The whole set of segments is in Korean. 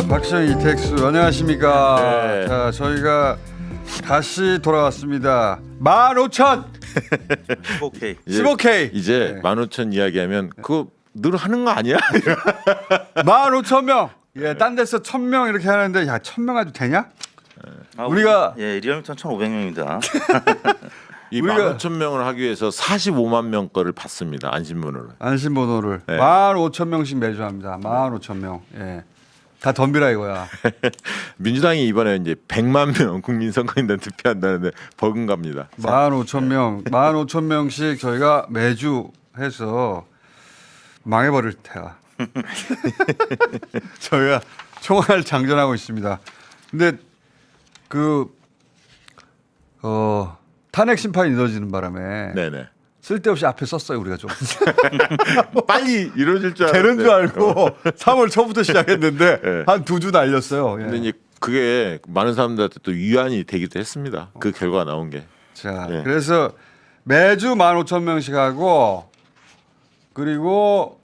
박시영 이택수 안녕하십니까. 네. 자, 저희가 다시 돌아왔습니다. 15,000 15K. 15K 이제 15,000 이야기하면 그거 늘 하는 거 아니야? 15,000명. 예, 딴 데서 1,000명 이렇게 하는데 야 1,000명 아주 되냐? 우리가 예 리얼미터는 1,500명입니다. 이 우리가- 15,000명을 하기 위해서 45만 명 거를 받습니다. 안심번호를. 안심번호를 네. 15,000명씩 매주 합니다. 15,000명. 예. 다 덤비라 이거야. 민주당이 이번에 이제 100만 명 국민 선거인단 투표한다는데 버금갑니다. 15,000명, 15,000명씩 저희가 매주 해서 망해버릴 테야. 저희가 총알 장전하고 있습니다. 근데 탄핵 심판이 늦어지는 바람에 네네. 쓸데없이 앞에 썼어요 우리가 좀. 빨리 이루어질 줄 되는 줄 알았는데. 알고 3월 초부터 시작했는데 네. 한 2주 날렸어요. 예. 근데 이제 그게 많은 사람들한테 또 위안이 되기도 했습니다. 그 결과가 나온 게. 자, 예. 그래서 매주 15,000명씩 하고 그리고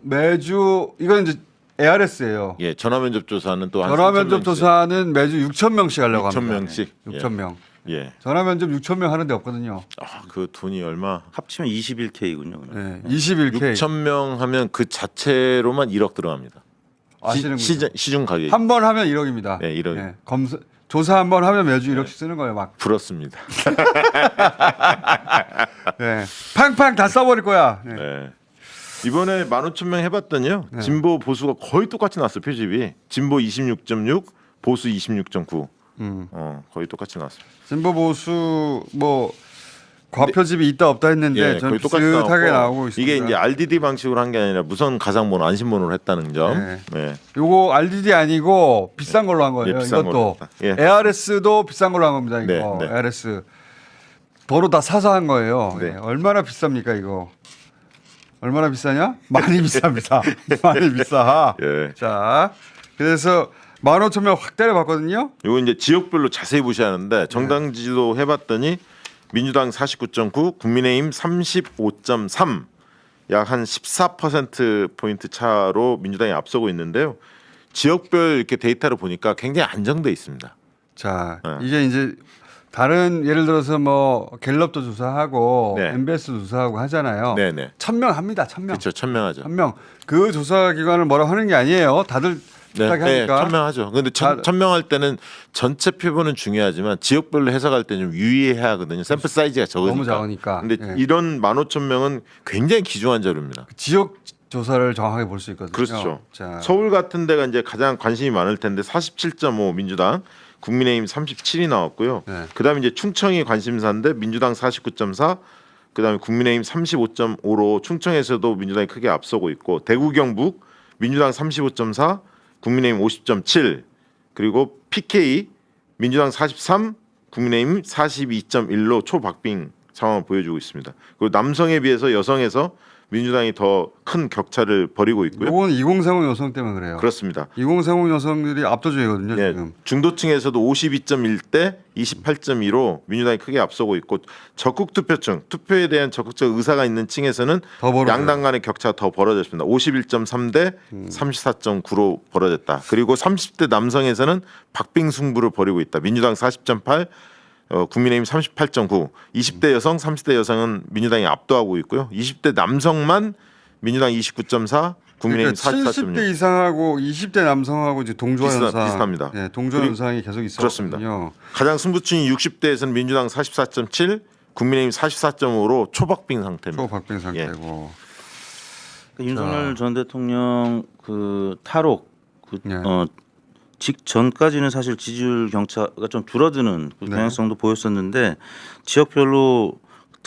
매주 이건 이제 ARS예요. 예, 전화 면접 조사는 또 한 전화 면접 3,000 명씩. 조사는 매주 6,000명씩 하려고 6,000명씩? 합니다. 6,000명. 예. 전화 면접 6,000명 하는 데 없거든요. 아, 그 돈이 얼마? 합치면 21K군요. 네, 21K 6,000명 하면 그 자체로만 1억 들어갑니다. 아시는 거죠? 시중 가격. 한 번 하면 1억입니다. 네, 1억. 조사 한 번 하면 매주 1억씩 쓰는 거예요, 막. 부럽습니다. 네. 팡팡 다 써버릴 거야. 네. 네. 이번에 15,000명 해봤더니요. 진보 보수가 거의 똑같이 나왔어요. 표집이. 진보 26.6, 보수 26.9. 거의 똑같이 나왔습니다. 진보 보수 뭐 과표집이 있다 없다 했는데 예, 저는 거의 똑같이 비슷하게 나왔고 나오고 있습니다. 이게 이제 RDD 방식으로 한 게 아니라 무선 가상번호 안심번호를 했다는 점. 네. 네. 요거 RDD 아니고 비싼 걸로 한 거예요. 예, 비싼 이것도 걸로. 예. ARS도 비싼 걸로 한 겁니다. 이거 네, 네. ARS 도로 다 사서 한 거예요. 네. 예. 얼마나 비쌉니까 이거? 얼마나 비싸냐? 많이 비쌉니다. 많이 비싸. 예. 자, 그래서 15,000명 확 때려봤거든요. 이거 이제 지역별로 자세히 보셔야 하는데 정당 지지도 해봤더니 민주당 49.9, 국민의힘 35.3, 약 한 14% 포인트 차로 민주당이 앞서고 있는데요. 지역별 이렇게 데이터를 보니까 굉장히 안정돼 있습니다. 자, 네. 이게 이제 다른 예를 들어서 뭐 갤럽도 조사하고 네. MBS도 조사하고 하잖아요. 네네. 1,000명 합니다. 1,000명. 그렇죠, 천명하죠. 1,000명. 그 조사 기관을 뭐라고 하는 게 아니에요. 다들 네, 비슷하게 네, 하니까. 천명하죠. 근데 천명할 때는 전체 표본은 중요하지만 지역별로 해석할 때 좀 유의해야 하거든요. 샘플 사이즈가 적으니까. 너무 작으니까. 근데 예. 이런 15,000명은 굉장히 귀중한 자료입니다. 지역 조사를 정확하게 볼 수 있거든요. 그렇죠. 자, 서울 같은 데가 이제 가장 관심이 많을 텐데 47.5 민주당, 국민의힘 37이 나왔고요. 네. 그다음에 이제 충청이 관심사인데 민주당 49.4, 그다음에 국민의힘 35.5로 충청에서도 민주당이 크게 앞서고 있고 대구 경북 민주당 35.4, 국민의힘 50.7, 그리고 PK 민주당 43, 국민의힘 42.1로 초박빙 상황을 보여주고 있습니다. 그리고 남성에 비해서 여성에서 민주당이 더 큰 격차를 벌이고 있고요. 이건 2030 여성 때문에 그래요. 그렇습니다. 2030 여성들이 압도적이거든요. 예, 지금. 중도층에서도 52.1대 28.2로 민주당이 크게 앞서고 있고 적극 투표층, 투표에 대한 적극적 의사가 있는 층에서는 더 벌어져요. 양당 간의 격차가 더 벌어졌습니다. 51.3대 34.9로 벌어졌다. 그리고 30대 남성에서는 박빙 승부를 벌이고 있다. 민주당 40.8, 국민의힘 38.9, 20대 여성, 30대 여성은 민주당이 압도하고 있고요. 20대 남성만 민주당 29.4, 국민의힘 그러니까 44.6. 70대 이상하고 20대 남성하고 이제 동조 현상, 비슷합니다. 예, 동조 현상이 계속 있었거든요. 그렇습니다. 가장 승부층이 60대에서는 민주당 44.7, 국민의힘 44.5로 초박빙 상태입니다. 초박빙 상태고. 윤석열 전 대통령 그 탈옥 예. 직전까지는 사실 지지율 격차가 좀 줄어드는 그 네. 경향성도 보였었는데 지역별로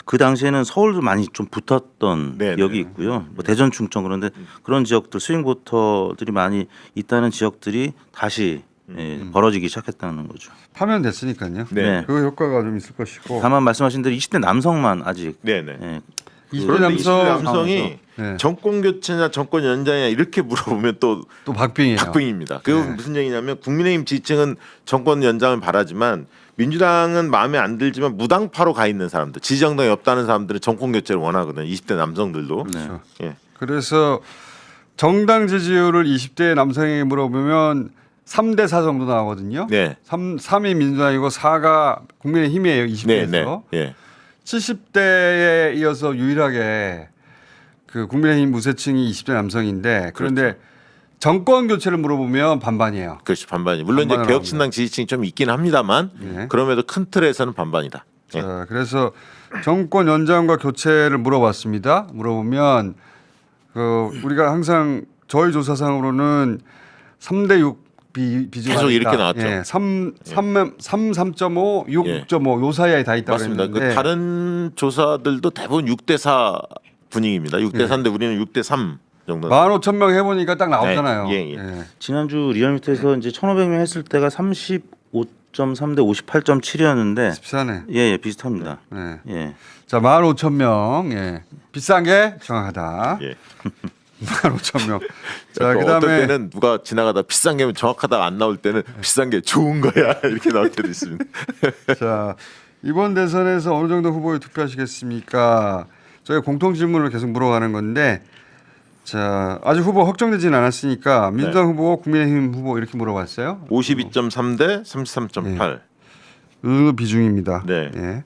그 당시에는 서울도 많이 좀 붙었던 네, 지역이 네. 있고요. 뭐 대전, 충청 그런데 그런 지역들 스윙 보터들이 많이 있다는 지역들이 다시 벌어지기 시작했다는 거죠. 파면됐으니까요. 네. 그 효과가 좀 있을 것이고. 다만 말씀하신 대로 20대 남성만 아직 네네. 예, 20대 그런데 20대 남성 남성이 네. 정권 교체냐 정권 연장이냐 이렇게 물어보면 또 또 박빙이에요. 박빙입니다. 그건 네. 무슨 얘기냐면 국민의힘 지지층은 정권 연장을 바라지만 민주당은 마음에 안 들지만 무당파로 가 있는 사람들, 지지정당이 없다는 사람들은 정권 교체를 원하거든요. 20대 남성들도. 네. 그렇죠. 예. 그래서 정당 지지율을 20대 남성에게 물어보면 3대 4 정도 나오거든요. 네. 3위 민주당이고 4가 국민의힘이에요. 20대에서. 네. 예. 70대에 이어서 유일하게 그 국민의힘 무세층이 20대 남성인데 그런데 그렇죠. 정권 교체를 물어보면 반반이에요. 그렇지 반반이. 물론 이제 반반으로 개혁신당 지지층이 좀 있긴 합니다만 네. 그럼에도 큰 틀에서는 반반이다. 예. 자, 그래서 정권 연장과 교체를 물어봤습니다. 물어보면 그 우리가 항상 저희 조사상으로는 3대 6 비중이 계속 이렇게 나왔죠. 예, 3.5, 6, 예. 6.5 요 사이에 다 있다고 맞습니다. 했는데 그 다른 조사들도 대부분 6대4 분위기입니다. 6대4인데 우리는 6대3 정도. 15,000명 해보니까 딱 나왔잖아요. 네, 예. 예. 지난주 리얼미터에서 이제 1,500명 했을 때가 35.3 대 58.7이었는데 비싸네. 예, 비슷합니다. 네. 예. 자, 15,000명. 예. 비싼 게 정확하다. 예. 15,000명. 자, 어떨 그다음에 때는 누가 지나가다 비싼 게 정확하다 안 나올 때는 비싼 게 좋은 거야 이렇게 나올 때도 있습니다. 자, 이번 대선에서 어느 정도 후보에 투표하시겠습니까? 저희가 공통 질문을 계속 물어가는 건데 자, 아직 후보 확정되지는 않았으니까 민주당 후보, 국민의힘 후보 이렇게 물어봤어요. 52.3 대 33.8. 그 비중입니다. 네. 예.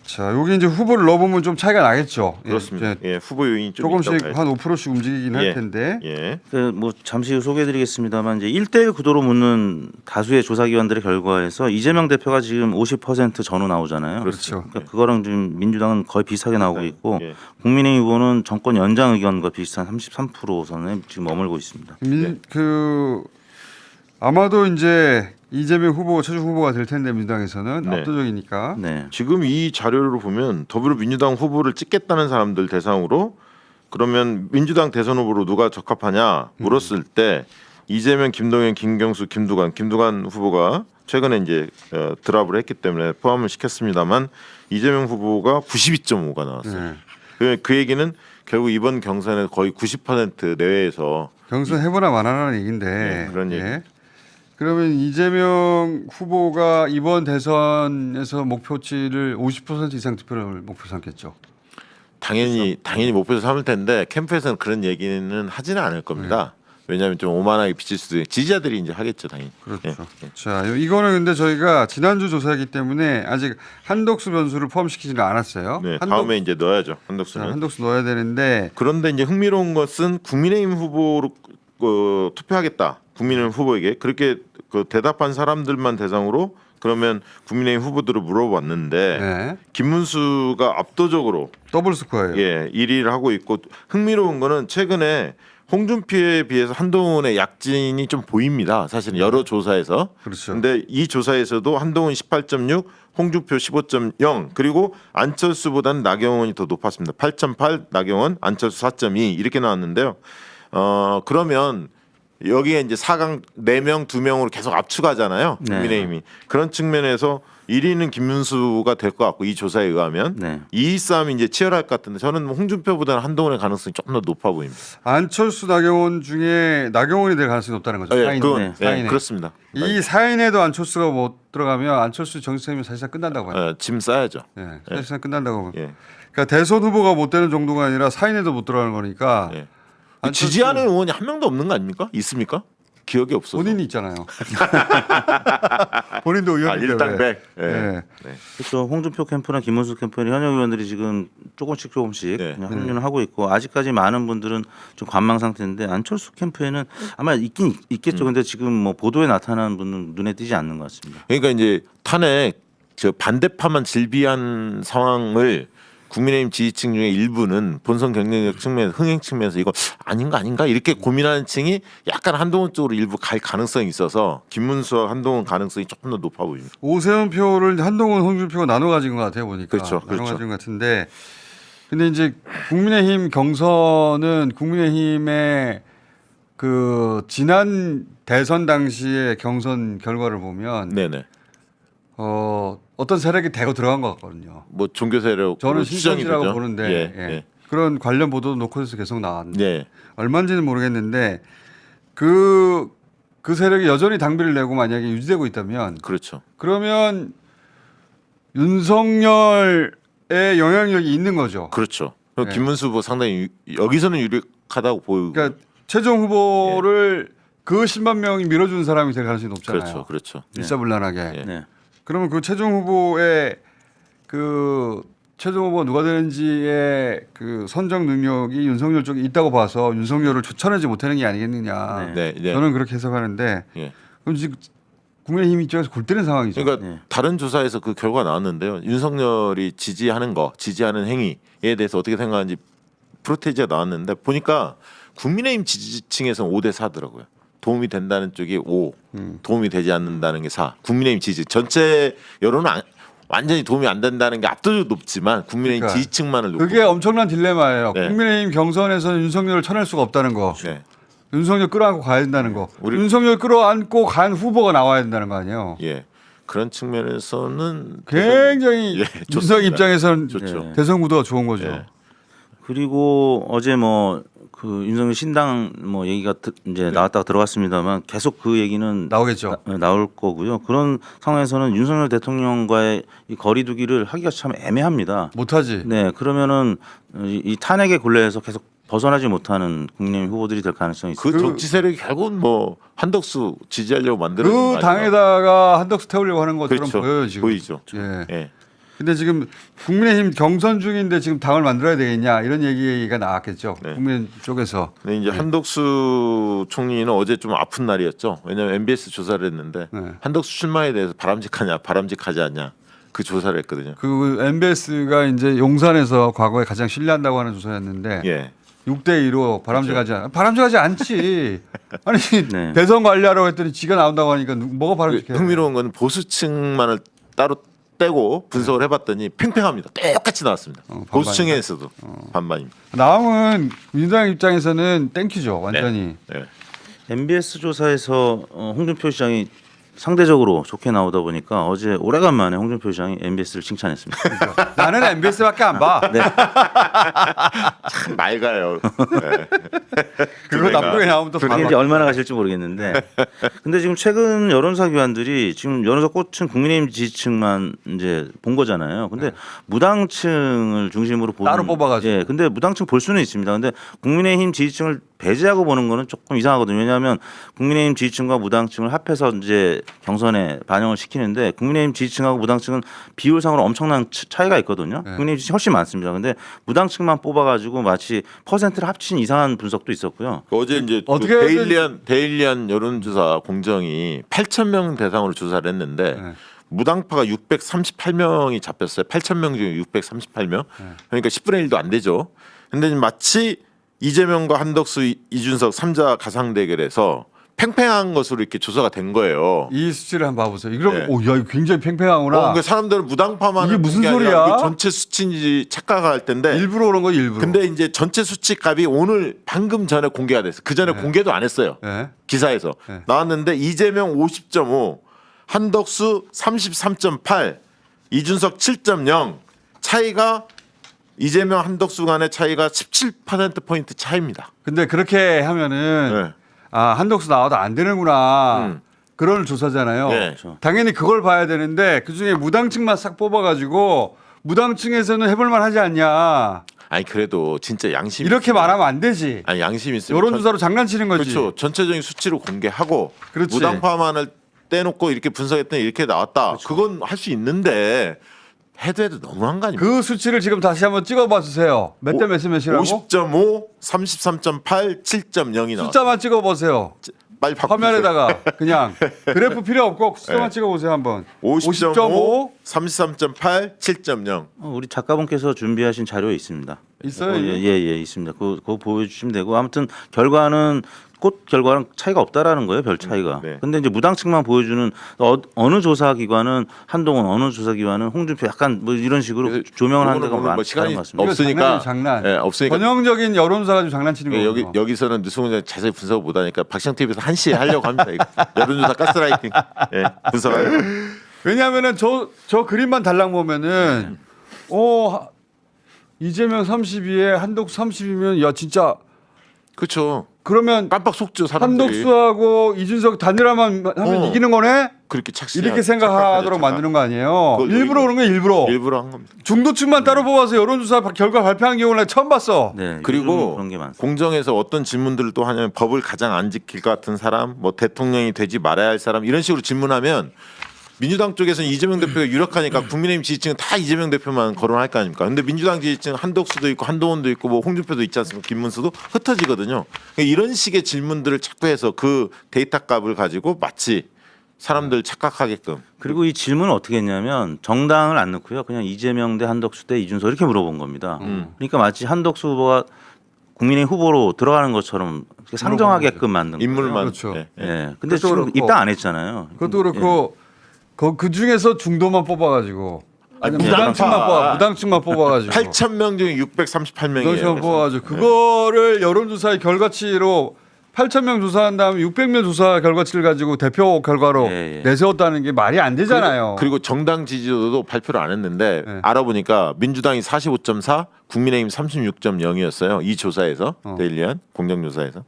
자, 여기 이제 후보를 넣어보면 좀 차이가 나겠죠. 예, 그렇습니다. 이제 예, 후보 요인이 좀 조금씩 있다고 봐야죠. 한 5%씩 움직이긴 할 예. 텐데. 예. 그 뭐 잠시 후 소개해드리겠습니다만 이제 1대1 구도로 묻는 다수의 조사기관들의 결과에서 이재명 대표가 지금 50% 전후 나오잖아요. 그렇죠. 그러니까 그거랑 지금 민주당은 거의 비슷하게 나오고 있고 예. 국민의힘 후보는 정권 연장 의견과 비슷한 33% 선에 지금 머물고 있습니다. 그 아마도 이제 이재명 후보 최종 후보가 될 텐데 민주당에서는 네. 압도적이니까. 네. 지금 이 자료를 보면 더불어민주당 후보를 찍겠다는 사람들 대상으로 그러면 민주당 대선 후보로 누가 적합하냐 물었을 때 이재명, 김동연, 김경수, 김두관 후보가 최근에 이제 드랍을 했기 때문에 포함을 시켰습니다만 이재명 후보가 92.5가 나왔어요. 네. 그 얘기는 결국 이번 경선에 거의 90% 내외에서 경선 해보나 마나라는 얘기인데. 네, 그런 얘기. 그러면 이재명 후보가 이번 대선에서 목표치를 50% 이상 득표를 목표 삼겠죠. 당연히 목표를 삼을 텐데 캠프에서는 그런 얘기는 하지는 않을 겁니다. 왜냐하면 좀 오만하게 비칠 수도 있고 지지자들이 이제 하겠죠, 당연히. 그렇죠. 예. 자, 이거는 근데 저희가 지난주 조사이기 때문에 아직 한덕수 변수를 포함시키지는 않았어요. 네, 다음에 이제 넣어야죠, 한덕수는. 한덕수 넣어야 되는데 그런데 이제 흥미로운 것은 국민의힘 후보로 투표하겠다. 국민의힘 후보에게 그렇게 그 대답한 사람들만 대상으로 그러면 국민의힘 후보들을 물어봤는데 네. 김문수가 압도적으로 더블 스코어예요. 예 1위를 하고 있고 흥미로운 거는 최근에 홍준표에 비해서 한동훈의 약진이 좀 보입니다. 사실은 여러 조사에서. 그렇죠. 근데 이 조사에서도 한동훈 18.6, 홍준표 15.0 그리고 안철수보다는 나경원이 더 높았습니다. 8.8 나경원, 안철수 4.2 이렇게 나왔는데요. 그러면 여기에 이제 4강 4명, 2명으로 계속 압축하잖아요. 네. 국민의힘이. 그런 측면에서 1위는 김문수가 될 것 같고 이 조사에 의하면 네. 2위 싸움이 이제 치열할 것 같은데 저는 홍준표보다는 한동훈의 가능성이 조금 더 높아 보입니다. 안철수 나경원 중에 나경원이 될 가능성이 높다는 거죠. 예, 그건 네. 예, 사인에. 그렇습니다. 이 사인에도 안철수가 못 들어가면 안철수 정치생명 사실상 끝난다고 봐요. 짐 싸야죠. 예, 사실상 끝난다고. 예. 그러니까 대선 후보가 못 되는 정도가 아니라 사인에도 못 들어가는 거니까. 예. 안철수 지지하는 의원이 한 명도 없는 거 아닙니까? 있습니까? 기억이 없어서. 본인이 있잖아요. 본인도 의원인데. 일당백. 예. 예. 그렇죠. 홍준표 캠프나 김문수 캠프는 현역 의원들이 지금 조금씩 네. 그냥 합류를 하고 있고 아직까지 많은 분들은 좀 관망 상태인데 안철수 캠프에는 아마 있긴 있겠죠. 근데 지금 뭐 보도에 나타나는 분은 눈에 띄지 않는 것 같습니다. 그러니까 이제 탄핵 저 반대파만 질비한 상황을 국민의힘 지지층 중에 일부는 본선 경쟁력 측면, 흥행 측면에서 이거 아닌가 이렇게 고민하는 층이 약간 한동훈 쪽으로 일부 갈 가능성이 있어서 김문수와 한동훈 가능성이 조금 더 높아 보입니다. 오세훈 표를 한동훈, 홍준표가 나눠 가진 것 같아요 보니까. 그렇죠, 나눠 그렇죠. 가진 것 같은데. 근데 이제 국민의힘 경선은 국민의힘의 그 지난 대선 당시의 경선 결과를 보면 네네. 어떤 세력이 대거 들어간 것 같거든요. 뭐 종교 세력 저는 추정이 신천지라고 되죠. 보는데 예, 예. 예. 그런 관련 보도도 노컷에서 계속 나왔는데 예. 얼마인지는 모르겠는데 그 세력이 여전히 당비를 내고 만약에 유지되고 있다면 그렇죠. 그러면 윤석열의 영향력이 있는 거죠. 그렇죠. 그럼 네. 김문수 후보 상당히 여기서는 유력하다고 보이고. 그러니까 최종 후보를 그 10만 명이 밀어준 사람이 될 가능성이 높잖아요. 그렇죠, 그렇죠. 일사불란하게. 예. 네. 그러면 그 최종 후보의 그 최종 후보 누가 되는지의 그 선정 능력이 윤석열 쪽에 있다고 봐서 윤석열을 추천하지 못하는 게 아니겠느냐. 네, 네. 저는 그렇게 해석하는데 예. 그럼 지금 국민의힘 입장에서 골 때리는 상황이죠. 그러니까 네. 다른 조사에서 그 결과가 나왔는데요. 윤석열이 지지하는 행위에 대해서 어떻게 생각하는지 프로테이지가 나왔는데 보니까 국민의힘 지지층에서는 5대 4더라고요. 도움이 된다는 쪽이 5, 도움이 되지 않는다는 게 4. 국민의힘 지지 전체 여론은 완전히 도움이 안 된다는 게 압도적으로 높지만 국민의힘 그러니까 지지층만을 놓고. 그게 엄청난 딜레마예요. 네. 국민의힘 경선에서는 윤석열을 쳐낼 수가 없다는 거. 네. 윤석열 끌어안고 가야 된다는 거. 우리- 윤석열 끌어안고 간 후보가 나와야 된다는 거 아니에요. 예. 그런 측면에서는 굉장히 예, 윤석 좋습니다. 입장에서는 좋죠. 네. 대선 구도가 좋은 거죠. 예. 그리고 어제 뭐 그 윤석열 신당 뭐 얘기가 이제 나왔다가 들어갔습니다만 계속 그 얘기는 나오겠죠. 나올 거고요. 그런 상황에서는 윤석열 대통령과의 이 거리두기를 하기가 참 애매합니다. 못하지. 네, 그러면은 이 탄핵의 굴레에서 계속 벗어나지 못하는 국민의힘 후보들이 될 가능성이 있습니다. 그 정치 세력이 결국은 뭐 한덕수 지지하려고 만드는 거 그 아니에요? 당에다가 한덕수 태우려고 하는 것처럼 그렇죠. 보여요 지금. 보이죠. 예. 예. 근데 지금 국민의힘 경선 중인데 지금 당을 만들어야 되겠냐 이런 얘기가 나왔겠죠. 네. 국민의힘 쪽에서. 근데 이제 한덕수 총리는 어제 좀 아픈 날이었죠. 왜냐하면 MBS 조사를 했는데 네. 한덕수 출마에 대해서 바람직하냐, 바람직하지 않냐 그 조사를 했거든요. 그 MBS가 이제 용산에서 과거에 가장 신뢰한다고 하는 조사였는데 예. 6대 2로 바람직하지 않지. 아니 네. 대선 관리하라고 했더니 지가 나온다고 하니까 뭐가 바람직해? 흥미로운 건 보수층만을 따로 떼고 분석을 해봤더니 팽팽합니다. 똑같이 나왔습니다. 반반이다. 보수층에서도 반반입니다. 나오면 민주당 입장에서는 땡큐죠 완전히. 네. MBS 조사에서 홍준표 시장이 상대적으로 좋게 나오다 보니까 어제 오래간만에 홍준표 시장이 MBS를 칭찬했습니다. 나는 MBS밖에 안 봐. 네. 참 맑아요. 네. 그거 나쁘게 나오면 또 그게 바로 이제 얼마나 가실지 모르겠는데, 근데 지금 최근 여론조사 기관들이 지금 여론조사 꽃은 국민의힘 지지층만 이제 본 거잖아요. 근데 무당층을 중심으로 보는 따로 뽑아가지고. 예, 근데 무당층 볼 수는 있습니다. 근데 국민의힘 지지층을 배제하고 보는 거는 조금 이상하거든요. 왜냐하면 국민의힘 지지층과 무당층을 합해서 이제 경선에 반영을 시키는데 국민의힘 지지층하고 무당층은 비율상으로 엄청난 차이가 있거든요. 국민의힘 지지층 훨씬 많습니다. 근데 무당층만 뽑아가지고 마치 퍼센트를 합친 이상한 분석도 있었고요. 어제 이제 어떻게 그 데일리안 여론조사 공정이 8,000명 대상으로 조사를 했는데 네. 무당파가 638명이 잡혔어요. 8,000명 중에 638명. 그러니까 10분의 1도 안 되죠. 근데 마치 이재명과 한덕수, 이준석 3자 가상 대결에서 팽팽한 것으로 이렇게 조사가 된 거예요. 이 수치를 한번 봐보세요. 이런 네. 오, 야, 이거 굉장히 팽팽하구나. 그러니까 사람들은 무당파만 이게 무슨 소리야? 전체 수치인지 착각할 텐데. 일부러 그런 거 일부러. 근데 이제 전체 수치 값이 오늘 방금 전에 공개가 됐어요. 그 전에 공개도 안 했어요. 네. 기사에서 네. 나왔는데 이재명 50.5, 한덕수 33.8, 이준석 7.0 차이가 이재명 한덕수 간의 차이가 17% 포인트 차이입니다. 근데 그렇게 하면은 네. 아 한덕수 나와도 안 되는구나. 음. 그런 조사잖아요. 네. 당연히 그걸 봐야 되는데 그 중에 무당층만 싹 뽑아가지고 무당층에서는 해볼만 하지 않냐. 아니 그래도 진짜 양심 이렇게 말하면 안 되지. 아니 양심 있으면 여론조사로 장난치는 거지. 그렇죠. 전체적인 수치를 공개하고 그렇지. 무당파만을 떼놓고 이렇게 분석했더니 이렇게 나왔다. 그렇죠. 그건 할 수 있는데 해도 너무한 거 아닙니까? 그 수치를 지금 다시 한번 찍어봐 주세요. 몇 대 몇이라고? 50.5, 33.8, 7.0이 나왔어요. 숫자만 찍어보세요. 빨리 바꾸세요. 화면에다가 그냥 그래프 필요 없고 숫자만 네. 찍어보세요 한번. 50.5, 33.8, 7.0. 우리 작가분께서 준비하신 자료에 있습니다. 있어요, 예, 이게? 예, 있습니다. 그거 보여주시면 되고 아무튼 결과는 꽃 결과랑 차이가 없다라는 거예요, 별 차이가. 네. 근데 이제 무당층만 보여주는 어느 조사기관은 한동훈, 어느 조사기관은 홍준표 약간 뭐 이런 식으로 조명을 하는 데가 오늘 뭐 많은 시간이 것 같습니다. 없으니까 장난. 예, 없으니까 전형적인 여론조사 가지고 장난치는 예, 거예요. 여기서는 뉴스공장 자세히 분석을 못하니까 박시영 TV에서 1시에 하려고 합니다. 이거. 여론조사 가스라이팅 예, 분석하려고. 왜냐하면은 저 그림만 달랑 보면은 이재명 32에 한덕수 30이면 야 진짜 그렇죠. 그러면 깜빡 속죠 사람들이. 한덕수하고 이준석 단일화만 하면 이기는 거네? 그렇게 착시. 이렇게 생각하도록 만드는 거 아니에요. 그거 일부러 그런 거예요. 일부러. 일부러 한 겁니다. 중도층만 따로 뽑아서 여론조사 결과 발표한 경우는 나 처음 봤어. 네, 그리고 요즘 그런 게 많습니다. 공정에서 어떤 질문들을 또 하냐면 법을 가장 안 지킬 것 같은 사람, 뭐 대통령이 되지 말아야 할 사람 이런 식으로 질문하면 민주당 쪽에서는 이재명 대표가 유력하니까 국민의힘 지지층은 다 이재명 대표만 거론할 거 아닙니까? 근데 민주당 지지층 한덕수도 있고 한동훈도 있고 뭐 홍준표도 있지 않습니까? 김문수도 흩어지거든요. 그러니까 이런 식의 질문들을 자꾸 해서 그 데이터 값을 가지고 마치 사람들 착각하게끔. 그리고 이 질문을 어떻게 했냐면 정당을 안 넣고요. 그냥 이재명 대 한덕수 대 이준석 이렇게 물어본 겁니다. 그러니까 마치 한덕수 후보가 국민의힘 후보로 들어가는 것처럼 이렇게 상정하게끔 만든 거예요. 인물만. 그렇죠. 네. 예. 근데 그것도 지금 그렇고. 입당 안 했잖아요. 그것도 그렇고 그 중에서 중도만 뽑아가지고 아니 무당층만 뽑아가지고 8천 명 중에 638명이에요. 무당층만 뽑아가지고 그거를 여론조사의 결과치로 8,000명 조사한 다음에 600명 조사 결과치를 가지고 대표 결과로 예, 예. 내세웠다는 게 말이 안 되잖아요. 그리고 정당 지지도도 발표를 안 했는데 네. 알아보니까 민주당이 45.4, 국민의힘 36.0이었어요. 이 조사에서 데일리한 공정조사에서.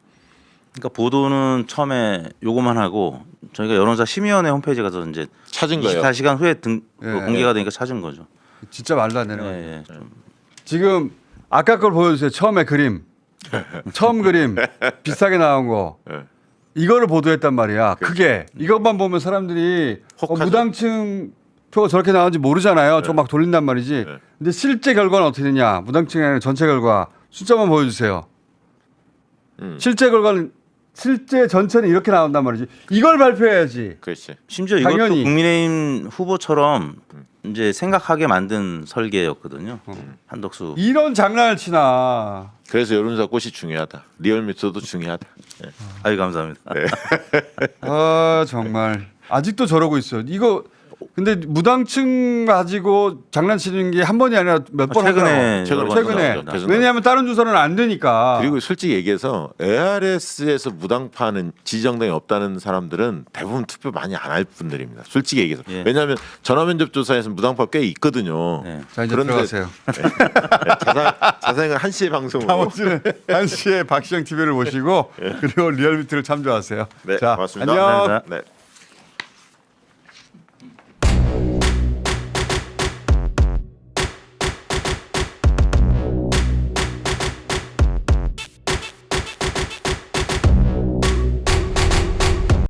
그러니까 보도는 처음에 요거만 하고 저희가 여론조사 심의위원회 홈페이지에 가서 이제 찾은 거예요. 24시간 후에 예. 공개가 되니까 찾은 거죠. 진짜 말도 안 되는 예, 거예요. 예. 좀. 지금 아까 걸 보여주세요. 처음에 그림. 처음 그림 비슷하게 나온 거. 네. 이거를 보도했단 말이야. 그게 이것만 보면 사람들이 혹하죠. 무당층 표가 저렇게 나왔는지 모르잖아요. 저 막 돌린단 말이지. 네. 근데 실제 결과는 어떻게 되냐? 무당층이 아니라 전체 결과 숫자만 보여주세요. 실제 결과는 실제 전체는 이렇게 나온단 말이지. 이걸 발표해야지. 그렇지. 심지어 당연히. 이것도 국민의힘 후보처럼 이제 생각하게 만든 설계였거든요. 한덕수. 이런 장난을 치나. 그래서 여론조사 꽃이 중요하다. 리얼미터도 중요하다. 네. 아유 감사합니다. 아 정말 아직도 저러고 있어요. 이거 근데 무당층 가지고 장난치는 게 한 번이 아니라 몇 번 최근에 하더라고. 여러 번 최근에 나왔죠. 계속 왜냐하면 다른 조사는 안 되니까. 그리고 솔직히 얘기해서 ARS에서 무당파는 지정당이 없다는 사람들은 대부분 투표 많이 안 할 분들입니다. 솔직히 얘기해서. 예. 왜냐하면 전화면접 조사에서 무당파 꽤 있거든요. 네. 자 이제 그런데 들어가세요. 자세한 1시에 방송으로. 다음 주는 1시에 박시영 TV를 보시고 그리고 리얼미터를 참조하세요. 네, 자 고맙습니다. 안녕. 감사합니다. 네.